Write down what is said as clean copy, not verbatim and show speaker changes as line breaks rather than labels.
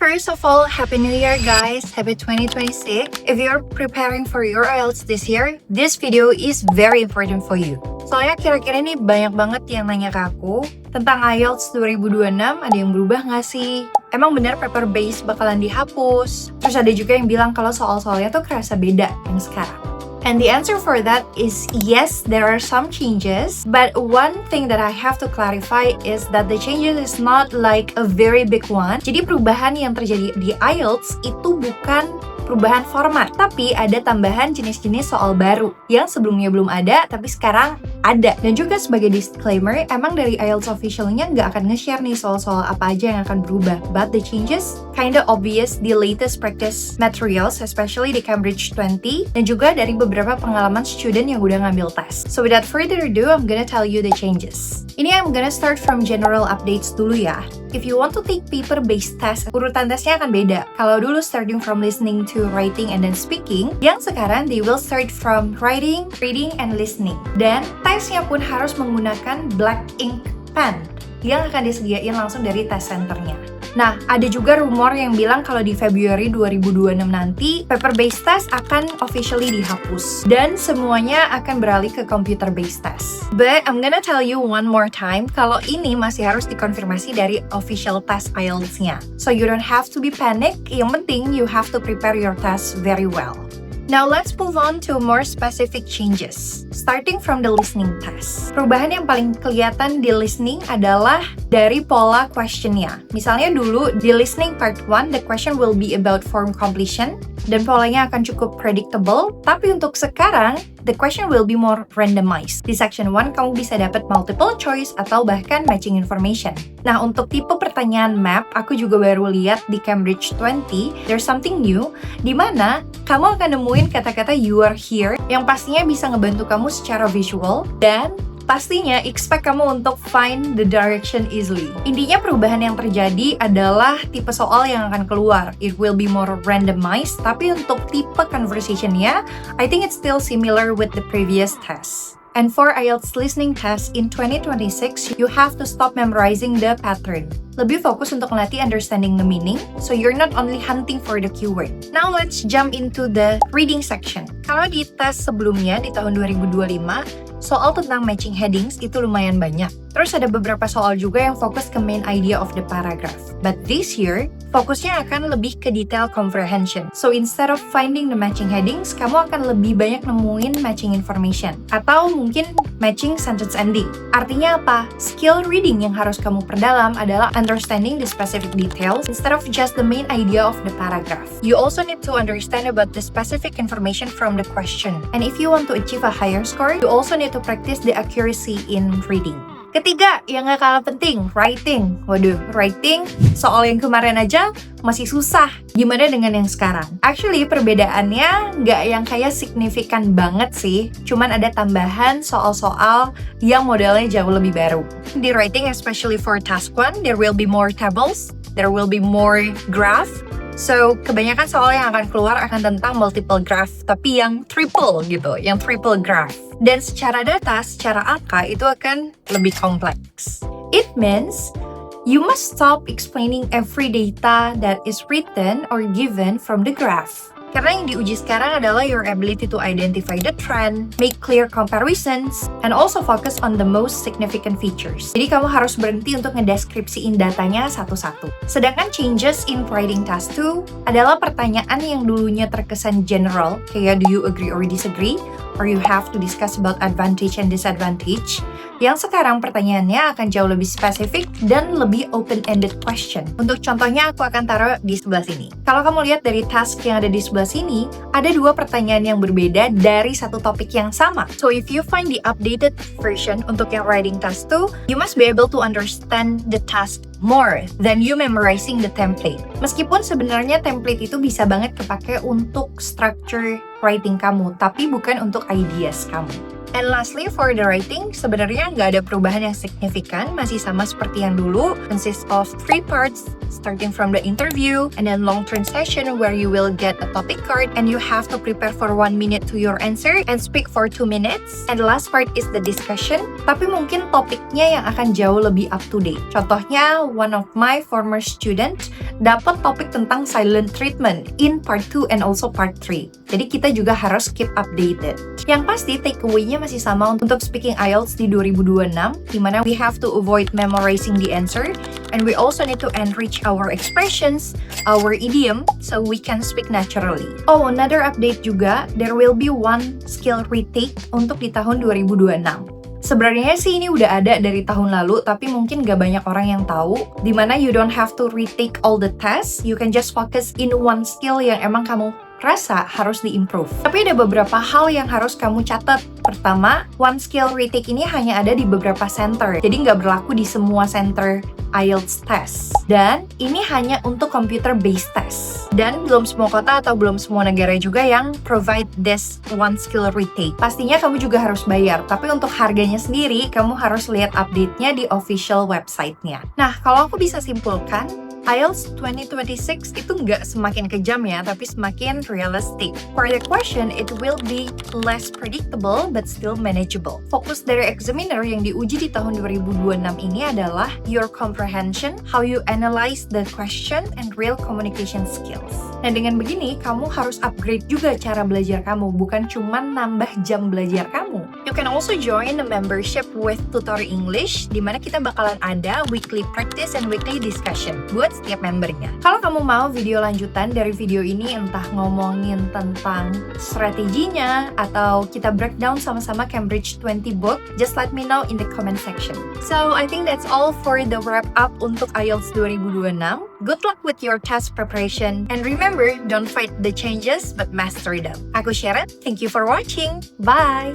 first of all, Happy New Year guys! Happy 2026! If you're preparing for your IELTS this year, this video is very important for you. Soalnya kira-kira ini banyak banget yang nanya ke aku tentang IELTS 2026, ada yang berubah nggak sih? Emang bener paper base bakalan dihapus? Terus ada juga yang bilang kalau soal-soalnya tuh kerasa beda yang sekarang. And the answer for that is yes, there are some changes. But one thing that I have to clarify is that the changes is not like a very big one. Jadi perubahan yang terjadi di IELTS itu bukan perubahan format, tapi ada tambahan jenis-jenis soal baru yang sebelumnya belum ada, tapi sekarang ada. Dan juga sebagai disclaimer, emang dari IELTS officialnya nggak akan nge-share nih soal-soal apa aja yang akan berubah. But the changes kinda obvious di latest practice materials, especially di Cambridge 20, dan juga dari beberapa pengalaman student yang udah ngambil tes. So without further ado, I'm gonna tell you the changes. Ini I'm gonna start from general updates dulu ya. If you want to take paper-based test, urutan tesnya akan beda. Kalau dulu starting from listening to writing and then speaking, yang sekarang they will start from writing, reading, and listening. Dan tesnya pun harus menggunakan black ink pen yang akan disediain langsung dari test centernya. Nah, ada juga rumor yang bilang kalau di Februari 2026 nanti, paper-based test akan officially dihapus. Dan semuanya akan beralih ke computer-based test. But I'm gonna tell you one more time, kalau ini masih harus dikonfirmasi dari official test IELTS-nya. So you don't have to be panic, yang penting you have to prepare your test very well. Now let's move on to more specific changes. Starting from the listening test. Perubahan yang paling kelihatan di listening adalah dari pola questionnya. Misalnya dulu di listening part 1, the question will be about form completion dan polanya akan cukup predictable. Tapi untuk sekarang, the question will be more randomized. Di section 1, kamu bisa dapat multiple choice atau bahkan matching information. Nah, untuk tipe pertanyaan map, aku juga baru lihat di Cambridge 20, there's something new, di mana kamu akan nemuin kata-kata you are here, yang pastinya bisa ngebantu kamu secara visual, dan pastinya expect kamu untuk find the direction easily. Intinya perubahan yang terjadi adalah tipe soal yang akan keluar. It will be more randomized, tapi untuk tipe conversationnya, I think it's still similar with the previous test. And for IELTS listening test in 2026, you have to stop memorizing the pattern. Lebih fokus untuk melatih understanding the meaning, so you're not only hunting for the keyword. Now let's jump into the reading section. Kalau di tes sebelumnya di tahun 2025, soal tentang matching headings itu lumayan banyak. Terus ada beberapa soal juga yang fokus ke main idea of the paragraph. But this year, fokusnya akan lebih ke detail comprehension. So instead of finding the matching headings, kamu akan lebih banyak nemuin matching information. Atau mungkin matching sentence ending. Artinya apa? Skill reading yang harus kamu perdalam adalah understanding the specific details instead of just the main idea of the paragraph. You also need to understand about the specific information from the question. And if you want to achieve a higher score, you also need to practice the accuracy in reading. Ketiga, yang gak kalah penting, writing. Waduh, writing, soal yang kemarin aja masih susah. Gimana dengan yang sekarang? Actually, perbedaannya gak yang kayak signifikan banget sih. Cuman ada tambahan soal-soal yang modelnya jauh lebih baru. Di writing, especially for task 1, there will be more tables, there will be more graph. So, kebanyakan soal yang akan keluar akan tentang multiple graph, tapi yang triple gitu, yang triple graph. Dan secara data, secara angka itu akan lebih kompleks. It means you must stop explaining every data that is written or given from the graph. Karena yang diuji sekarang adalah your ability to identify the trend, make clear comparisons, and also focus on the most significant features. Jadi kamu harus berhenti untuk ngedeskripsiin datanya satu-satu. Sedangkan changes in writing task 2 adalah pertanyaan yang dulunya terkesan general, kayak do you agree or disagree, or you have to discuss about advantage and disadvantage. Yang sekarang pertanyaannya akan jauh lebih spesifik dan lebih open-ended question. Untuk contohnya aku akan taruh di sebelah sini. Kalau kamu lihat dari task yang ada di sebelah sini, ada dua pertanyaan yang berbeda dari satu topik yang sama. So if you find the updated version untuk yang writing task 2, you must be able to understand the task more than you memorizing the template. Meskipun sebenarnya template itu bisa banget kepake untuk structure writing kamu, tapi bukan untuk ideas kamu. And lastly, for the writing, sebenarnya nggak ada perubahan yang signifikan, masih sama seperti yang dulu. Consists of 3 parts, starting from the interview, and then long-term session where you will get a topic card, and you have to prepare for 1 minute to your answer, and speak for 2 minutes. And the last part is the discussion, tapi mungkin topiknya yang akan jauh lebih up to date. Contohnya, one of my former student dapat topik tentang silent treatment in part 2 and also part 3. Jadi kita juga harus keep updated. Yang pasti takeaway-nya masih sama untuk speaking IELTS di 2026, dimana we have to avoid memorizing the answer, and we also need to enrich our expressions, our idiom, so we can speak naturally. Oh, another update juga, there will be one skill retake untuk di tahun 2026. Sebenarnya sih ini udah ada dari tahun lalu, tapi mungkin gak banyak orang yang tahu, dimana you don't have to retake all the tests, you can just focus in one skill yang emang kamu rasa harus di-improve. Tapi ada beberapa hal yang harus kamu catat. Pertama, one skill retake ini hanya ada di beberapa center, jadi nggak berlaku di semua center IELTS test. Dan ini hanya untuk computer-based test. Dan belum semua kota atau belum semua negara juga yang provide this one skill retake. Pastinya kamu juga harus bayar, tapi untuk harganya sendiri, kamu harus lihat update-nya di official website-nya. Nah, kalau aku bisa simpulkan, IELTS 2026 itu nggak semakin kejam ya, tapi semakin realistic. For the question, it will be less predictable but still manageable. Fokus dari examiner yang diuji di tahun 2026 ini adalah your comprehension, how you analyze the question, and real communication skills. Nah, dengan begini, kamu harus upgrade juga cara belajar kamu, bukan cuma nambah jam belajar kamu. You can also join a membership with Tutor English, di mana kita bakalan ada weekly practice and weekly discussion buat setiap membernya. Kalau kamu mau video lanjutan dari video ini, entah ngomongin tentang strateginya atau kita breakdown sama-sama Cambridge 20 book, just let me know in the comment section. So, I think that's all for the wrap up untuk IELTS 2026. Good luck with your test preparation, and remember, don't fight the changes but master them. Aku Sharon, thank you for watching. Bye!